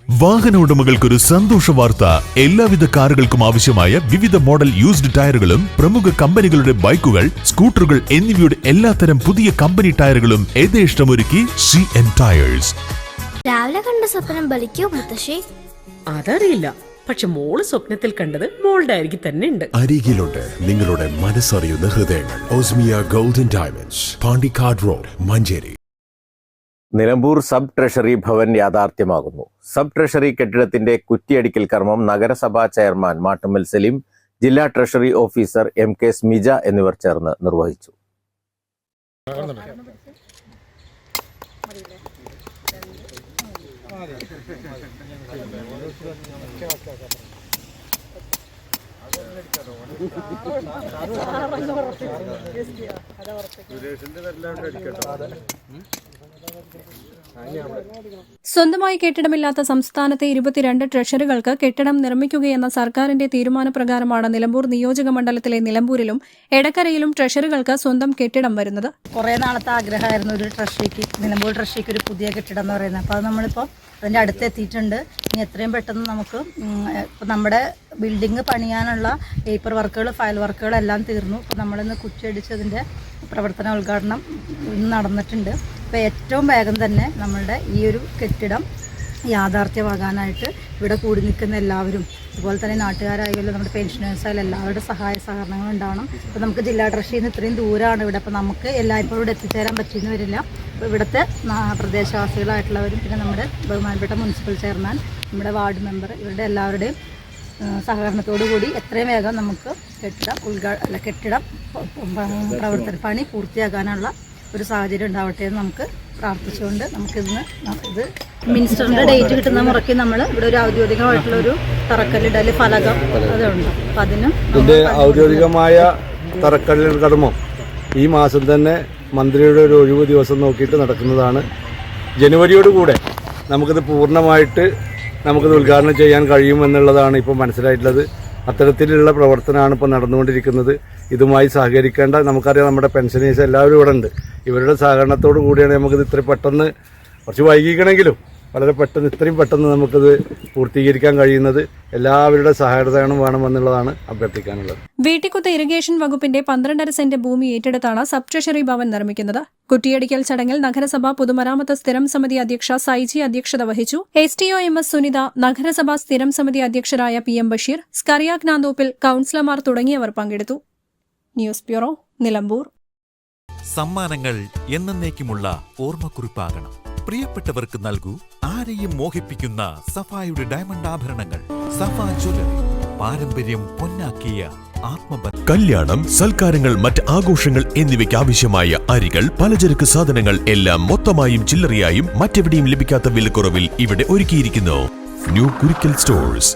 വാഹന ഉടമകൾക്കൊരു സന്തോഷ വാർത്ത. എല്ലാവിധ കാറുകൾക്കും ആവശ്യമായ വിവിധ മോഡൽ യൂസ്ഡ് ടയറുകളും പ്രമുഖ കമ്പനികളുടെ ബൈക്കുകൾ, സ്കൂട്ടറുകൾ എന്നിവയുടെ എല്ലാത്തരം പുതിയ കമ്പനി ടയറുകളും യഥേഷ്ടമൊരുക്കി CN ടയേഴ്സ്. രാവിലെ കണ്ട സ്വപ്നം ബലിക്കോ മുത്തശ്ശി? അതറിയില്ല, പക്ഷെ മോള് സ്വപ്നത്തിൽ കണ്ടത് മോളുടെ അരികിൽ തന്നെ ഉണ്ട്. അരികിലുണ്ട് നിങ്ങളുടെ മനസ്സറിയുന്ന ഹൃദയങ്ങൾ. Osmia golden diamonds, Pandikkad road, Manjeri. Nilambur sub treasury Bhavan യാഥാർത്ഥ്യമാകുന്നു. സബ് ട്രഷറി കെട്ടിടത്തിന്റെ കുറ്റിയടിക്കൽ കർമ്മം നഗരസഭാ ചെയർമാൻ മാട്ടുമ്മൽ സലീം, ജില്ലാ ട്രഷറി ഓഫീസർ MK സ്മിജ എന്നിവർ ചേർന്ന് നിർവഹിച്ചു. സ്വന്തമായി കെട്ടിടമില്ലാത്ത സംസ്ഥാനത്തെ 22 ട്രഷറികൾക്ക് കെട്ടിടം നിർമ്മിക്കുകയെന്ന സർക്കാരിന്റെ തീരുമാനപ്രകാരമാണ് നിലമ്പൂർ നിയോജക മണ്ഡലത്തിലെ നിലമ്പൂരിലും എടക്കരയിലും ട്രഷറികൾക്ക് സ്വന്തം കെട്ടിടം വരുന്നത്. കുറേ നാളത്തെ ആഗ്രഹമായിരുന്നു ഒരു ട്രഷറിക്ക്, നിലമ്പൂർ ട്രഷറിക്ക് ഒരു പുതിയ കെട്ടിടം എന്ന് പറയുന്നത്. അപ്പോൾ അത് നമ്മളിപ്പോൾ അതിൻ്റെ അടുത്തെത്തിയിട്ടുണ്ട്. ഇനി എത്രയും പെട്ടെന്ന് നമുക്ക് ഇപ്പോൾ നമ്മുടെ ബിൽഡിംഗ് പണിയാനുള്ള പേപ്പർ വർക്കുകൾ, ഫയൽ വർക്കുകൾ എല്ലാം തീർന്നു. ഇപ്പോൾ നമ്മളിന്ന് കുറ്റിയടിച്ചതിൻ്റെ പ്രവർത്തന ഉദ്ഘാടനം ഇന്ന് നടന്നിട്ടുണ്ട്. അപ്പോൾ ഏറ്റവും വേഗം തന്നെ നമ്മളുടെ ഈ ഒരു കെട്ടിടം യാഥാർത്ഥ്യമാകാനായിട്ട് ഇവിടെ കൂടി നിൽക്കുന്ന എല്ലാവരും, അതുപോലെ തന്നെ നാട്ടുകാരായാലും നമ്മുടെ പെൻഷനേഴ്സായാലും എല്ലാവരുടെ സഹായ സഹകരണങ്ങൾ ഉണ്ടാവണം. അപ്പോൾ നമുക്ക് ജില്ലാ ട്രഷറിയിൽ നിന്ന് ഇത്രയും ദൂരമാണ് ഇവിടെ, അപ്പോൾ നമുക്ക് എല്ലായ്പ്പോഴും ഇവിടെ എത്തിച്ചേരാൻ പറ്റിയെന്ന് വരില്ല. അപ്പോൾ ഇവിടുത്തെ പ്രദേശവാസികളായിട്ടുള്ളവരും പിന്നെ നമ്മുടെ ബഹുമാനപ്പെട്ട മുനിസിപ്പൽ ചെയർമാൻ, നമ്മുടെ വാർഡ് മെമ്പർ, ഇവരുടെ എല്ലാവരുടെയും സഹകരണത്തോടു കൂടി എത്രയും വേഗം നമുക്ക് കെട്ടിടം പ്രവർത്തന പണി പൂർത്തിയാക്കാനുള്ള ഒരു സാഹചര്യം ഉണ്ടാവട്ടെ എന്ന് നമുക്ക് പ്രാർത്ഥിച്ചുകൊണ്ട് നമുക്കിന്ന് ഇത് മിനിസ്റ്ററിൻ്റെ ഡേറ്റ് കിട്ടുന്ന മുറയ്ക്ക് നമ്മൾ ഇവിടെ ഒരു ഔദ്യോഗികമായിട്ടുള്ള ഒരു തറക്കല്ലിടൽ ഫലകം അതുണ്ട്. അപ്പം അതിനും ഇതിൻ്റെ ഔദ്യോഗികമായ തറക്കല്ലിടൽ കർമ്മം ഈ മാസം തന്നെ മന്ത്രിയുടെ ഒരു ഒഴിവ് ദിവസം നോക്കിയിട്ട് നടക്കുന്നതാണ്. ജനുവരിയോടുകൂടെ നമുക്കിത് പൂർണ്ണമായിട്ട് നമുക്കിത് ഉദ്ഘാടനം ചെയ്യാൻ കഴിയുമെന്നുള്ളതാണ് ഇപ്പോൾ മനസ്സിലായിട്ടുള്ളത്. അത്തരത്തിലുള്ള പ്രവർത്തനമാണ് ഇപ്പോൾ നടന്നുകൊണ്ടിരിക്കുന്നത്. ഇതുമായി സഹകരിക്കേണ്ട, നമുക്കറിയാം നമ്മുടെ പെൻഷനേഴ്സ് എല്ലാവരും ഇവിടെ ഉണ്ട്. ഇവരുടെ സഹകരണത്തോടു കൂടിയാണ് നമുക്കിത് ഇത്ര പെട്ടെന്ന്, കുറച്ച് വൈകിക്കണമെങ്കിലും വളരെ പെട്ടെന്ന്, ഇത്രയും പെട്ടെന്ന് നമുക്കിത് പൂർത്തീകരിക്കാൻ കഴിയുന്നത്. എല്ലാവരുടെ സഹകരണം വേണമെന്നുള്ളതാണ് അഭ്യർത്ഥിക്കാനുള്ളത്. വീട്ടിക്കുത്ത് ഇറിഗേഷൻ വകുപ്പിന്റെ 12.5 സെന്റ് ഭൂമി ഏറ്റെടുത്താണ് സബ് ട്രഷറി ഭവൻ നിർമ്മിക്കുന്നത്. കുറ്റിയടിക്കൽ ചടങ്ങിൽ നഗരസഭാ പൊതുമരാമത്ത് സ്ഥിരം സമിതി അധ്യക്ഷ സൈജി അധ്യക്ഷത വഹിച്ചു. STO MS സുനിത, നഗരസഭാ സ്ഥിരം സമിതി അധ്യക്ഷരായ PM ബഷീർ, സ്കറിയാക് നാന്തോപ്പിൽ, കൌൺസിലർമാർ തുടങ്ങിയവർ പങ്കെടുത്തു. News bureau, Nilambur. സമ്മാനങ്ങൾ എന്നേക്കുമുള്ള ഓർമ്മക്കുറിപ്പാകണം. പ്രിയപ്പെട്ടവർക്ക് നൽകൂ ആരെയും മോഹിപ്പിക്കുന്ന സഫായുടെ ഡയമണ്ട് ആഭരണങ്ങൾ. സഫ ജ്വല്ലറി, പാരമ്പര്യം പൊന്നാക്കിയ ആത്മബന്ധം. കല്യാണം, സൽക്കാരങ്ങൾ, മറ്റ് ആഘോഷങ്ങൾ എന്നിവയ്ക്ക് ആവശ്യമായ അരികൾ, പലചരക്ക് സാധനങ്ങൾ എല്ലാം മൊത്തമായും ചില്ലറയായും മറ്റെവിടെയും ലഭിക്കാത്ത വിലക്കുറവിൽ ഇവിടെ ഒരുക്കിയിരിക്കുന്നു. New Kurikkal stores.